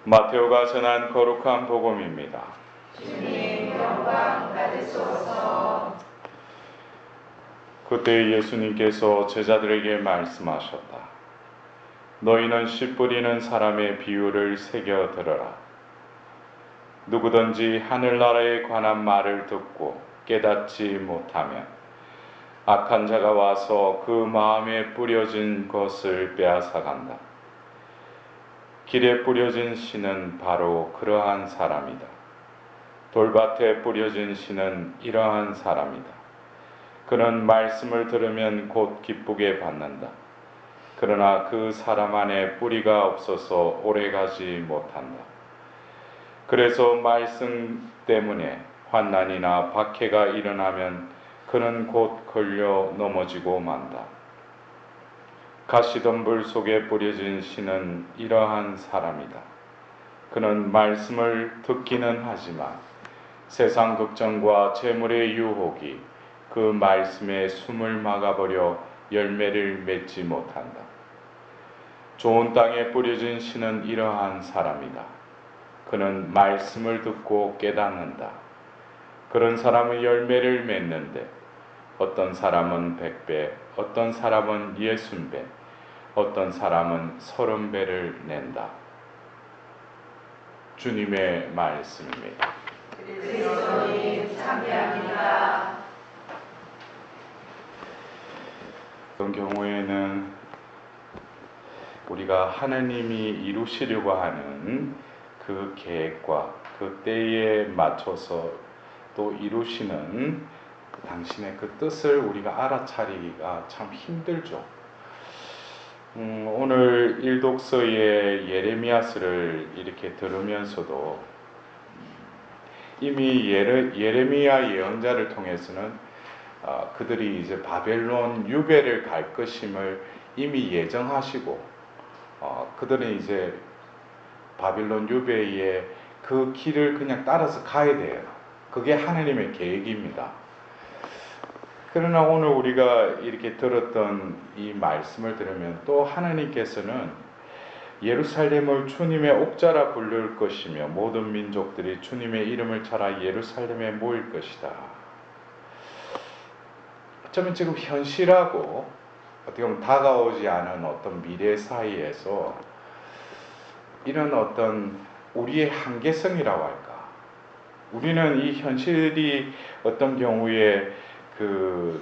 마테오가 전한 거룩한 복음입니다. 주님 영광 받으소서. 그때 예수님께서 제자들에게 말씀하셨다. 너희는 씨 뿌리는 사람의 비유를 새겨 들어라. 누구든지 하늘나라에 관한 말을 듣고 깨닫지 못하면 악한 자가 와서 그 마음에 뿌려진 것을 빼앗아간다. 길에 뿌려진 씨는 바로 그러한 사람이다. 돌밭에 뿌려진 씨는 이러한 사람이다. 그는 말씀을 들으면 곧 기쁘게 받는다. 그러나 그 사람 안에 뿌리가 없어서 오래가지 못한다. 그래서 말씀 때문에 환난이나 박해가 일어나면 그는 곧 걸려 넘어지고 만다. 가시덤불 속에 뿌려진 씨는 이러한 사람이다. 그는 말씀을 듣기는 하지만 세상 걱정과 재물의 유혹이 그 말씀에 숨을 막아버려 열매를 맺지 못한다. 좋은 땅에 뿌려진 씨는 이러한 사람이다. 그는 말씀을 듣고 깨닫는다. 그런 사람은 열매를 맺는데 어떤 사람은 100배, 어떤 사람은 60배, 어떤 사람은 30배를 낸다. 주님의 말씀입니다. 그리스도님 참배합니다. 그런 경우에는 우리가 하나님이 이루시려고 하는 그 계획과 그 때에 맞춰서 또 이루시는 당신의 그 뜻을 우리가 알아차리기가 참 힘들죠. 오늘 일독서의 예레미야서를 이렇게 들으면서도 이미 예레미야 예언자를 통해서는 그들이 이제 바벨론 유배를 갈 것임을 이미 예정하시고 그들은 이제 바빌론 유배의 그 길을 그냥 따라서 가야 돼요. 그게 하나님의 계획입니다. 그러나 오늘 우리가 이렇게 들었던 이 말씀을 들으면 또 하나님께서는 예루살렘을 주님의 옥자라 부를 것이며 모든 민족들이 주님의 이름을 찾아 예루살렘에 모일 것이다. 어쩌면 지금 현실하고 어떻게 보면 다가오지 않은 어떤 미래 사이에서 이런 어떤 우리의 한계성이라고 할까. 우리는 이 현실이 어떤 경우에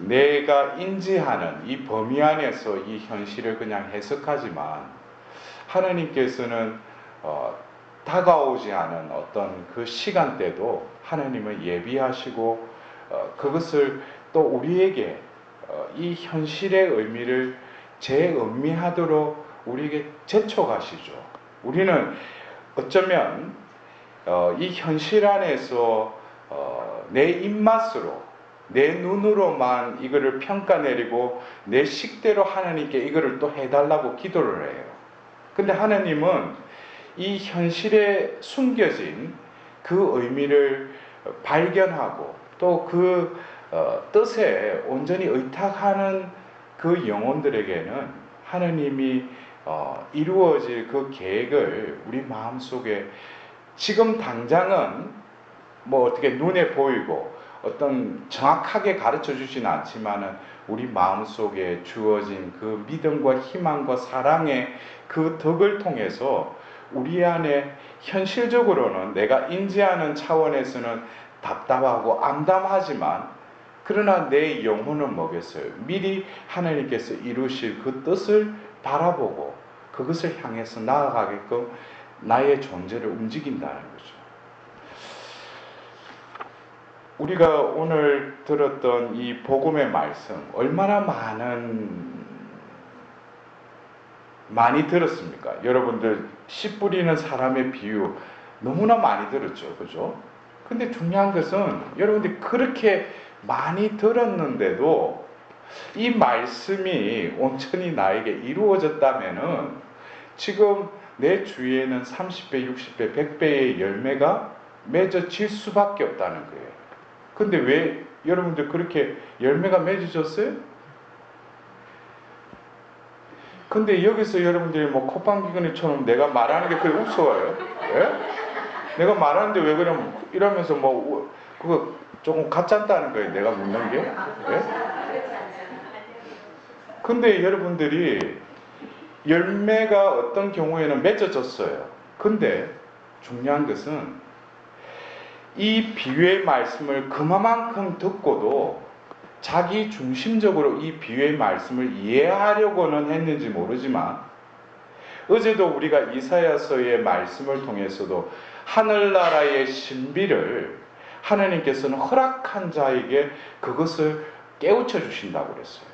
내가 인지하는 이 범위 안에서 이 현실을 그냥 해석하지만 하나님께서는 다가오지 않은 어떤 그 시간대도 하나님은 예비하시고 그것을 또 우리에게 이 현실의 의미를 재음미하도록 우리에게 제쳐가시죠. 우리는 어쩌면 이 현실 안에서 내 입맛으로 내 눈으로만 이거를 평가내리고 내 식대로 하나님께 이거를 또 해달라고 기도를 해요. 근데 하나님은 이 현실에 숨겨진 그 의미를 발견하고 또 그 뜻에 온전히 의탁하는 그 영혼들에게는 하나님이 이루어질 그 계획을 우리 마음속에 지금 당장은 뭐 어떻게 눈에 보이고 어떤 정확하게 가르쳐 주지는 않지만은 우리 마음속에 주어진 그 믿음과 희망과 사랑의 그 덕을 통해서 우리 안에 현실적으로는 내가 인지하는 차원에서는 답답하고 암담하지만 그러나 내 영혼은 뭐겠어요? 미리 하나님께서 이루실 그 뜻을 바라보고 그것을 향해서 나아가게끔 나의 존재를 움직인다는 거죠. 우리가 오늘 들었던 이 복음의 말씀 얼마나 많이 들었습니까? 여러분들 씨 뿌리는 사람의 비유 너무나 많이 들었죠. 그죠? 근데 중요한 것은 여러분들이 그렇게 많이 들었는데도 이 말씀이 온전히 나에게 이루어졌다면은 지금 내 주위에는 30배, 60배, 100배의 열매가 맺어질 수밖에 없다는 거예요. 근데 왜 여러분들 그렇게 열매가 맺어졌어요? 근데 여기서 여러분들이 뭐 콧방귀근이처럼 내가 말하는 게 그게 우스워요? 예? 내가 말하는데 왜 그러면 이러면서 뭐 그거 조금 가짜다는 거예요. 내가 묻는 게. 예? 근데 여러분들이 열매가 어떤 경우에는 맺어졌어요. 근데 중요한 것은 이 비유의 말씀을 그만큼 듣고도 자기 중심적으로 이 비유의 말씀을 이해하려고는 했는지 모르지만 어제도 우리가 이사야서의 말씀을 통해서도 하늘나라의 신비를 하나님께서는 허락한 자에게 그것을 깨우쳐 주신다고 그랬어요.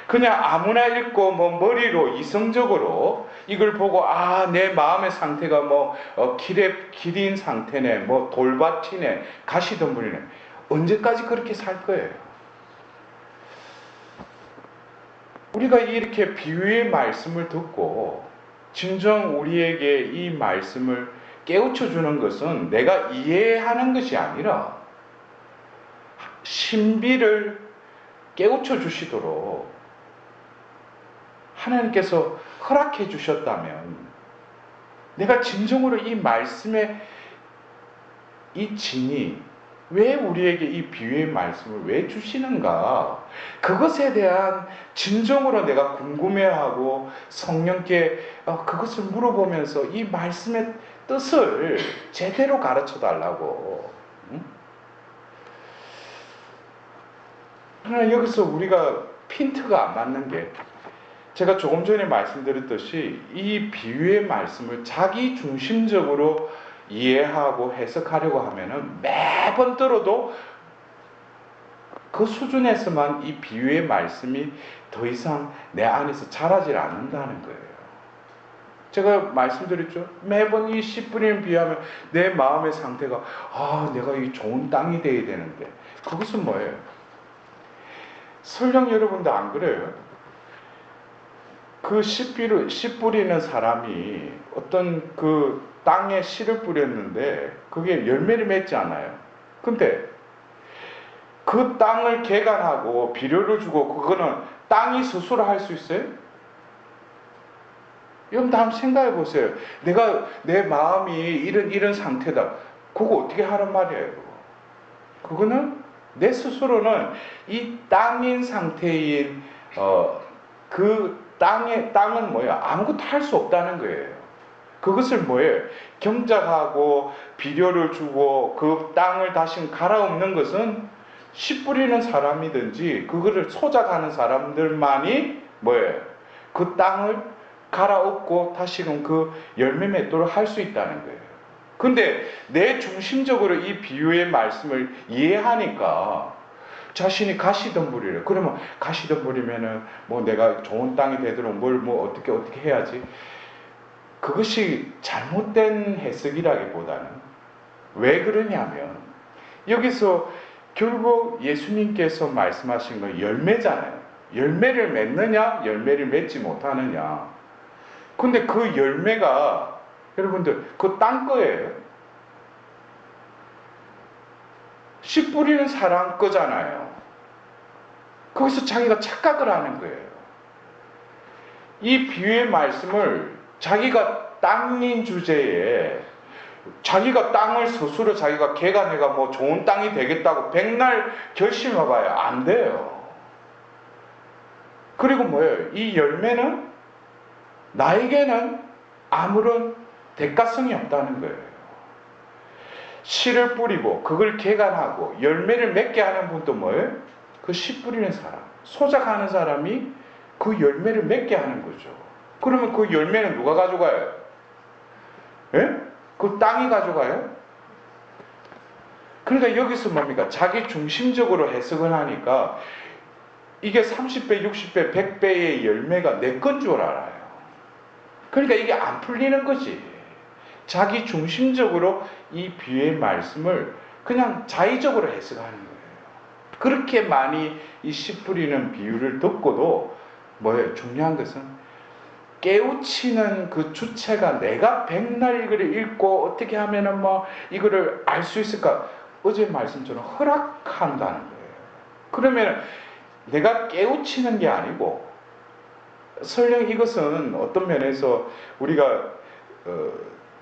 그냥 아무나 읽고 뭐 머리로 이성적으로 이걸 보고 내 마음의 상태가 뭐 기린 상태네, 뭐 돌밭이네, 가시덤불이네. 언제까지 그렇게 살 거예요? 우리가 이렇게 비유의 말씀을 듣고 진정 우리에게 이 말씀을 깨우쳐 주는 것은 내가 이해하는 것이 아니라 신비를 깨우쳐 주시도록 하나님께서 허락해 주셨다면 내가 진정으로 이 말씀의 이 진이 왜 우리에게 이 비유의 말씀을 왜 주시는가, 그것에 대한 진정으로 내가 궁금해하고 성령께 그것을 물어보면서 이 말씀의 뜻을 제대로 가르쳐 달라고. 그러나 여기서 우리가 핀트가 안 맞는 게, 제가 조금 전에 말씀드렸듯이 이 비유의 말씀을 자기 중심적으로 이해하고 해석하려고 하면은 매번 들어도 그 수준에서만 이 비유의 말씀이 더 이상 내 안에서 자라질 않는다는 거예요. 제가 말씀드렸죠. 매번 이 씨 뿌리는 비유하면 내 마음의 상태가 내가 이 좋은 땅이 돼야 되는데, 그것은 뭐예요? 설령 여러분도 안 그래요? 그 씨 뿌리는 사람이 어떤 그 땅에 씨를 뿌렸는데 그게 열매를 맺지 않아요. 근데 그 땅을 개간하고 비료를 주고 그거는 땅이 스스로 할 수 있어요? 여러분도 한번 생각해 보세요. 내 마음이 이런 상태다. 그거 어떻게 하란 말이에요? 그거는 내 스스로는 이 땅인 상태인 그 땅은 뭐예요? 아무것도 할 수 없다는 거예요. 그것을 뭐예요? 경작하고 비료를 주고 그 땅을 다시 갈아엎는 것은 씨 뿌리는 사람이든지 그거를 소작하는 사람들만이 뭐예요? 그 땅을 갈아엎고 다시금 그 열매 맺도록 할 수 있다는 거예요. 근데 내 중심적으로 이 비유의 말씀을 이해하니까 자신이 가시덤불이래. 그러면 가시덤불이면은 뭐 내가 좋은 땅이 되도록 뭘 뭐 어떻게 해야지. 그것이 잘못된 해석이라기보다는 왜 그러냐면 여기서 결국 예수님께서 말씀하신 건 열매잖아요. 열매를 맺느냐, 열매를 맺지 못하느냐. 근데 그 열매가 여러분들 그 땅 거예요. 씨 뿌리는 사람 거잖아요. 거기서 자기가 착각을 하는 거예요. 이 비유의 말씀을 자기가 땅인 주제에 자기가 땅을 스스로 자기가 개간해가 뭐 좋은 땅이 되겠다고 백날 결심해봐야 안 돼요. 그리고 뭐예요? 이 열매는 나에게는 아무런 대가성이 없다는 거예요. 씨를 뿌리고 그걸 개간하고 열매를 맺게 하는 분도 뭐예요? 그 씨 뿌리는 사람, 소작하는 사람이 그 열매를 맺게 하는 거죠. 그러면 그 열매는 누가 가져가요? 예? 그 땅이 가져가요? 그러니까 여기서 뭡니까? 자기 중심적으로 해석을 하니까 이게 30배, 60배, 100배의 열매가 내 건 줄 알아요. 그러니까 이게 안 풀리는 거지. 자기 중심적으로 이 비유의 말씀을 그냥 자의적으로 해석하는 거예요. 그렇게 많이 이 씨 뿌리는 비유를 듣고도 뭐예요? 중요한 것은 깨우치는 그 주체가 내가 백날 이거를 읽고 어떻게 하면은 뭐 이거를 알 수 있을까? 어제 말씀처럼 허락한다는 거예요. 그러면 내가 깨우치는 게 아니고 설령 이것은 어떤 면에서 우리가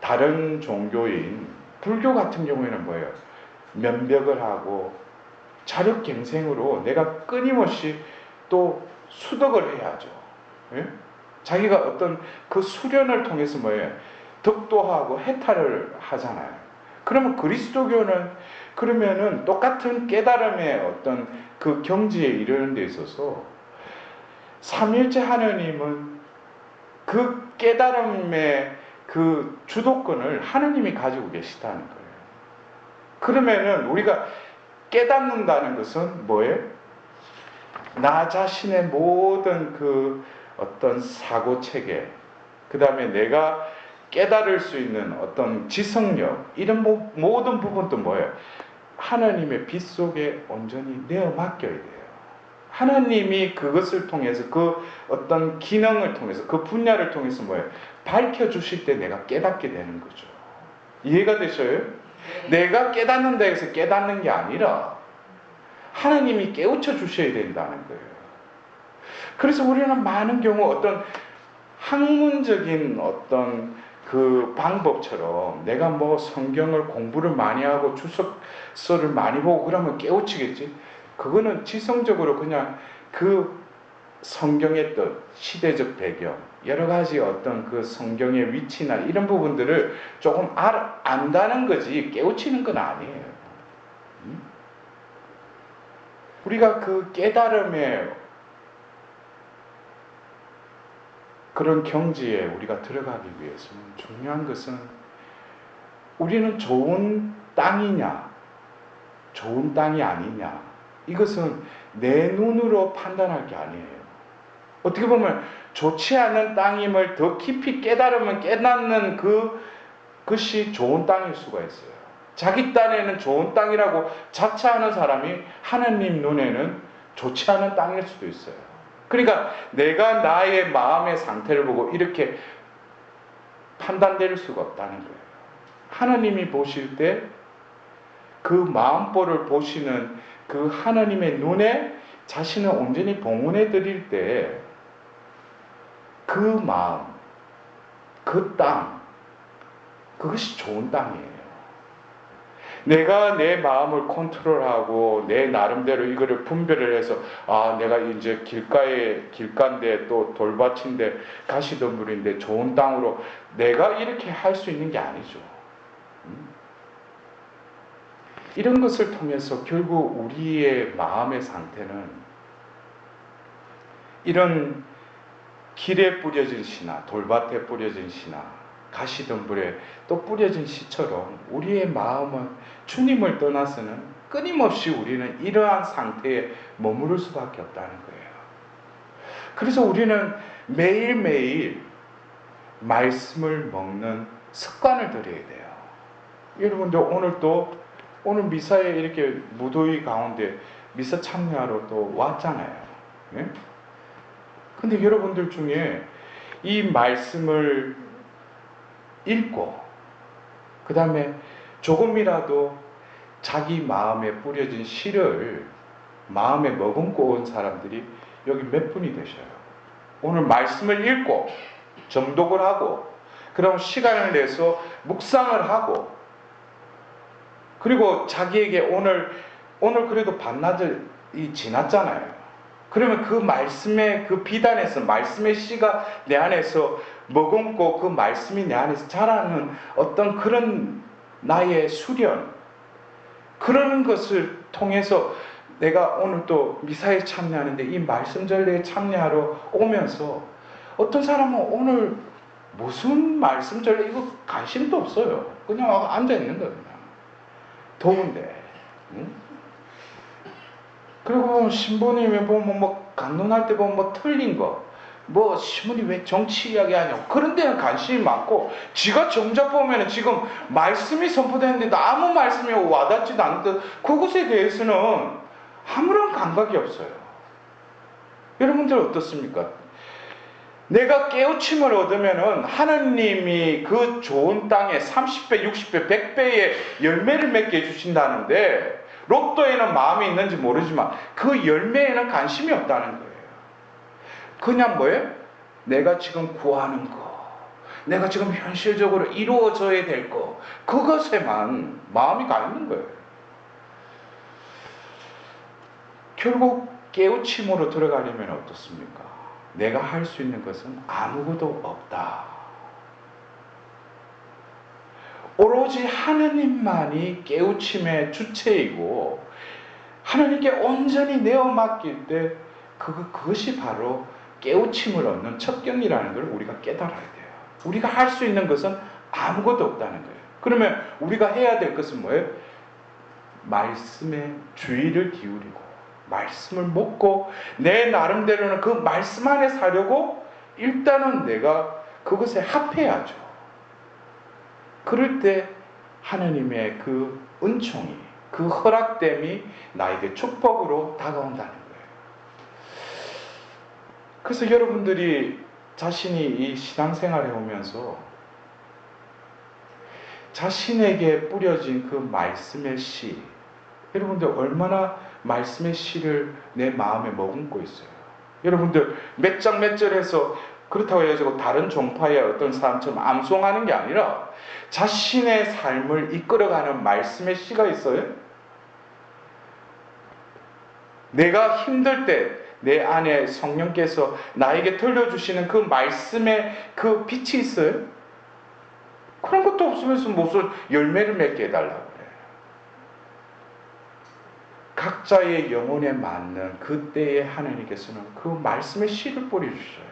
다른 종교인 불교 같은 경우에는 뭐예요? 면벽을 하고 자력갱생으로 내가 끊임없이 또 수덕을 해야죠. 예? 자기가 어떤 그 수련을 통해서 뭐예요? 덕도하고 해탈을 하잖아요. 그러면 그리스도교는 그러면은 똑같은 깨달음의 어떤 그 경지에 이르는 데 있어서 삼일째 하나님은 그 깨달음의 그 주도권을 하나님이 가지고 계시다는 거예요. 그러면은 우리가 깨닫는다는 것은 뭐예요? 나 자신의 모든 그 어떤 사고 체계, 그 다음에 내가 깨달을 수 있는 어떤 지성력, 이런 모든 부분도 뭐예요? 하나님의 빛 속에 온전히 내어 맡겨야 돼요. 하나님이 그것을 통해서 그 어떤 기능을 통해서 그 분야를 통해서 뭐예요? 밝혀주실 때 내가 깨닫게 되는 거죠. 이해가 되셔요? 내가 깨닫는다 해서 깨닫는 게 아니라 하나님이 깨우쳐 주셔야 된다는 거예요. 그래서 우리는 많은 경우 어떤 학문적인 어떤 그 방법처럼 내가 뭐 성경을 공부를 많이 하고 주석서를 많이 보고 그러면 깨우치겠지. 그거는 지성적으로 그냥 그 성경의 뜻, 시대적 배경, 여러 가지 어떤 그 성경의 위치나 이런 부분들을 조금 안다는 거지 깨우치는 건 아니에요. 우리가 그 깨달음의 그런 경지에 우리가 들어가기 위해서는 중요한 것은 우리는 좋은 땅이냐, 좋은 땅이 아니냐, 이것은 내 눈으로 판단할 게 아니에요. 어떻게 보면 좋지 않은 땅임을 더 깊이 깨달으면 깨닫는 그것이 좋은 땅일 수가 있어요. 자기 딴에는 좋은 땅이라고 자처하는 사람이 하나님 눈에는 좋지 않은 땅일 수도 있어요. 그러니까 내가 나의 마음의 상태를 보고 이렇게 판단될 수가 없다는 거예요. 하나님이 보실 때 그 마음보를 보시는 그 하나님의 눈에 자신을 온전히 봉헌해 드릴 때 그 마음, 그 땅, 그것이 좋은 땅이에요. 내가 내 마음을 컨트롤하고 내 나름대로 이거를 분별을 해서 내가 이제 길가인데 또 돌밭인데 가시덤불인데 좋은 땅으로 내가 이렇게 할 수 있는 게 아니죠. 이런 것을 통해서 결국 우리의 마음의 상태는 이런 길에 뿌려진 씨나 돌밭에 뿌려진 씨나 가시덤불에 또 뿌려진 씨처럼 우리의 마음은 주님을 떠나서는 끊임없이 우리는 이러한 상태에 머무를 수밖에 없다는 거예요. 그래서 우리는 매일매일 말씀을 먹는 습관을 들여야 돼요. 여러분들 오늘 미사에 이렇게 무더위 가운데 미사 참여하러 또 왔잖아요. 네? 근데 여러분들 중에 이 말씀을 읽고 그 다음에 조금이라도 자기 마음에 뿌려진 씨를 마음에 머금고 온 사람들이 여기 몇 분이 되셔요. 오늘 말씀을 읽고 정독을 하고 그럼 시간을 내서 묵상을 하고 그리고 자기에게 오늘 그래도 반나절이 지났잖아요. 그러면 그 말씀의 그 비단에서 말씀의 씨가 내 안에서 머금고 그 말씀이 내 안에서 자라는 어떤 그런 나의 수련, 그런 것을 통해서 내가 오늘 또 미사에 참여하는데 이 말씀 전례에 참여하러 오면서 어떤 사람은 오늘 무슨 말씀 전례 이거 관심도 없어요. 그냥 와서 앉아 있는 거예요. 그냥. 더운데. 응? 그리고 신부님이 보면 뭐 강론할 때 보면 뭐 틀린 거, 뭐 신부님 왜 정치 이야기 하냐고 그런 데는 관심이 많고 지가 정작 보면은 지금 말씀이 선포되는데도 아무 말씀이 와닿지도 않는 그것에 대해서는 아무런 감각이 없어요. 여러분들 어떻습니까? 내가 깨우침을 얻으면은 하나님이 그 좋은 땅에 30배, 60배, 100배의 열매를 맺게 해주신다는데 로또에는 마음이 있는지 모르지만 그 열매에는 관심이 없다는 거예요. 그냥 뭐예요? 내가 지금 구하는 거, 내가 지금 현실적으로 이루어져야 될 거, 그것에만 마음이 가 있는 거예요. 결국 깨우침으로 들어가려면 어떻습니까? 내가 할 수 있는 것은 아무것도 없다. 오로지 하느님만이 깨우침의 주체이고 하나님께 온전히 내어 맡길 때 그것이 바로 깨우침을 얻는 첩경이라는 걸 우리가 깨달아야 돼요. 우리가 할 수 있는 것은 아무것도 없다는 거예요. 그러면 우리가 해야 될 것은 뭐예요? 말씀에 주의를 기울이고 말씀을 묵고 내 나름대로는 그 말씀 안에 사려고 일단은 내가 그것에 합해야죠. 그럴 때 하나님의 그 은총이, 그 허락됨이 나에게 축복으로 다가온다는 거예요. 그래서 여러분들이 자신이 이 신앙생활을 해오면서 자신에게 뿌려진 그 말씀의 씨, 여러분들 얼마나 말씀의 씨를 내 마음에 머금고 있어요. 여러분들 몇 장 몇 절에서 그렇다고 해가지고 다른 종파의 어떤 사람처럼 암송하는 게 아니라 자신의 삶을 이끌어가는 말씀의 씨가 있어요. 내가 힘들 때 내 안에 성령께서 나에게 들려주시는 그 말씀의 그 빛이 있어요. 그런 것도 없으면서 무슨 열매를 맺게 해달라고 그래요. 각자의 영혼에 맞는 그때에 하나님께서는 그 말씀의 씨를 뿌려주셔요.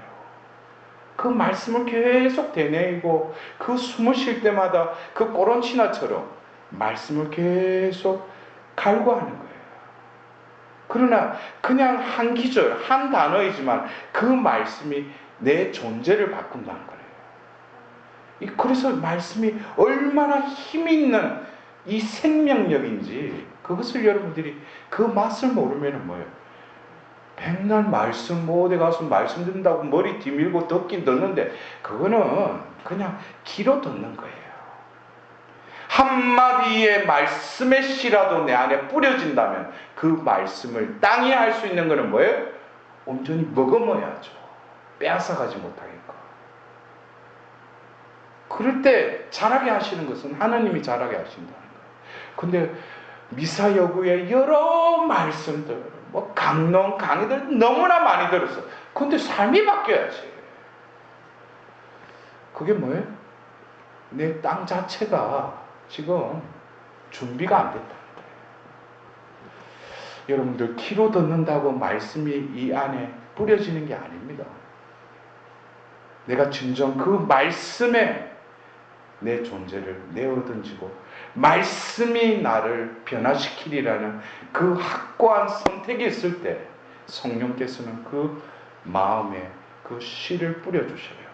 그 말씀을 계속 되뇌이고 그 숨을 쉴 때마다 그 꼬론치나처럼 말씀을 계속 갈구하는 거예요. 그러나 그냥 한 기절, 한 단어이지만 그 말씀이 내 존재를 바꾼다는 거예요. 그래서 말씀이 얼마나 힘있는 이 생명력인지 그것을 여러분들이 그 맛을 모르면 뭐예요? 백날 말씀 어디 가서 말씀 듣는다고 머리 뒤밀고 듣긴 듣는데 그거는 그냥 귀로 듣는 거예요. 한마디의 말씀의 씨라도 내 안에 뿌려진다면 그 말씀을 땅이 할 수 있는 것은 뭐예요? 온전히 머금어야죠. 빼앗아가지 못하겠고. 그럴 때 잘하게 하시는 것은 하나님이 잘하게 하신다는 거예요. 근데 미사여구의 여러 말씀들, 뭐 강론, 강의들 너무나 많이 들었어. 근데 삶이 바뀌어야지. 그게 뭐예요? 내 땅 자체가 지금 준비가 안 됐다는 거예요. 여러분들 귀로 듣는다고 말씀이 이 안에 뿌려지는 게 아닙니다. 내가 진정 그 말씀에 내 존재를 내어던지고 말씀이 나를 변화시키리라는 그 확고한 선택이 있을 때 성령께서는 그 마음에 그 씨를 뿌려주셔요.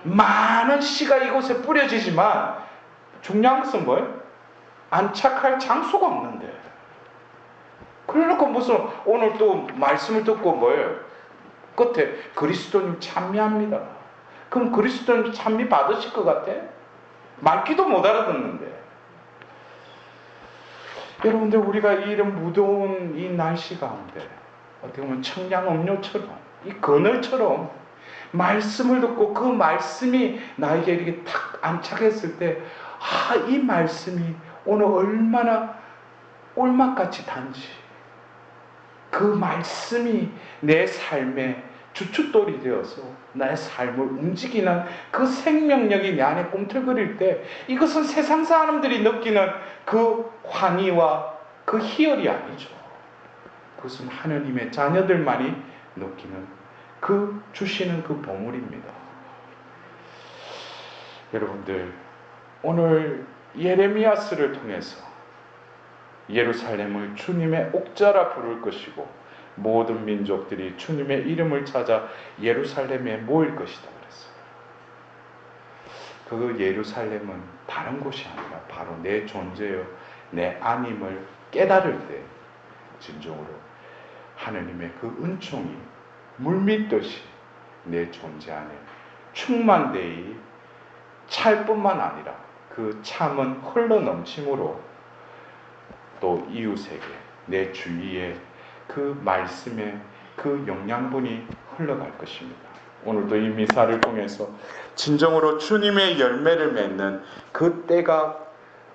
많은 씨가 이곳에 뿌려지지만 중요한 것은 뭐예요? 안착할 장소가 없는데. 그래놓고 무슨 오늘 또 말씀을 듣고 뭐예요? 끝에 그리스도님 찬미합니다. 그럼 그리스도님 찬미 받으실 것 같아? 말귀도 못 알아듣는데. 여러분들 우리가 이런 무더운 이 날씨 가운데 어떻게 보면 청량음료처럼 이 그늘처럼 말씀을 듣고 그 말씀이 나에게 이렇게 탁 안착했을 때 이 말씀이 오늘 얼마나 올막같이 단지 그 말씀이 내 삶의 주춧돌이 되어서 나의 삶을 움직이는 그 생명력이 내 안에 꿈틀거릴 때 이것은 세상 사람들이 느끼는 그 환희와 그 희열이 아니죠. 그것은 하나님의 자녀들만이 느끼는 그 주시는 그 보물입니다. 여러분들 오늘 예레미야스를 통해서 예루살렘을 주님의 옥자라 부를 것이고 모든 민족들이 주님의 이름을 찾아 예루살렘에 모일 것이다 그랬어요. 그 예루살렘은 다른 곳이 아니라 바로 내 존재요 내 안임을 깨달을 때 진정으로 하나님의 그 은총이 물밀듯이 내 존재 안에 충만되이 찰 뿐만 아니라 그 참은 흘러넘침으로 또 이웃에게 내 주위에 그 말씀의 그 영양분이 흘러갈 것입니다. 오늘도 이 미사를 통해서 진정으로 주님의 열매를 맺는 그 때가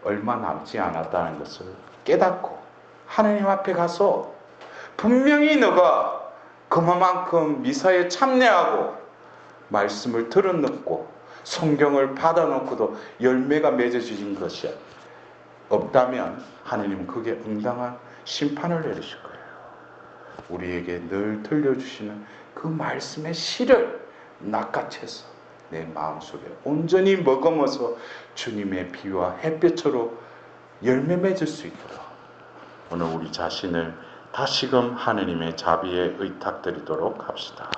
얼마 남지 않았다는 것을 깨닫고 하나님 앞에 가서 분명히 너가 그만큼 미사에 참여하고 말씀을 들어놓고 성경을 받아놓고도 열매가 맺어지는 것이 없다면 하나님은 그게 응당한 심판을 내리실 거예요. 우리에게 늘 들려주시는 그 말씀의 실을 낚아채서 내 마음속에 온전히 머금어서 주님의 비와 햇볕으로 열매 맺을 수 있도록 오늘 우리 자신을 다시금 하느님의 자비에 의탁드리도록 합시다.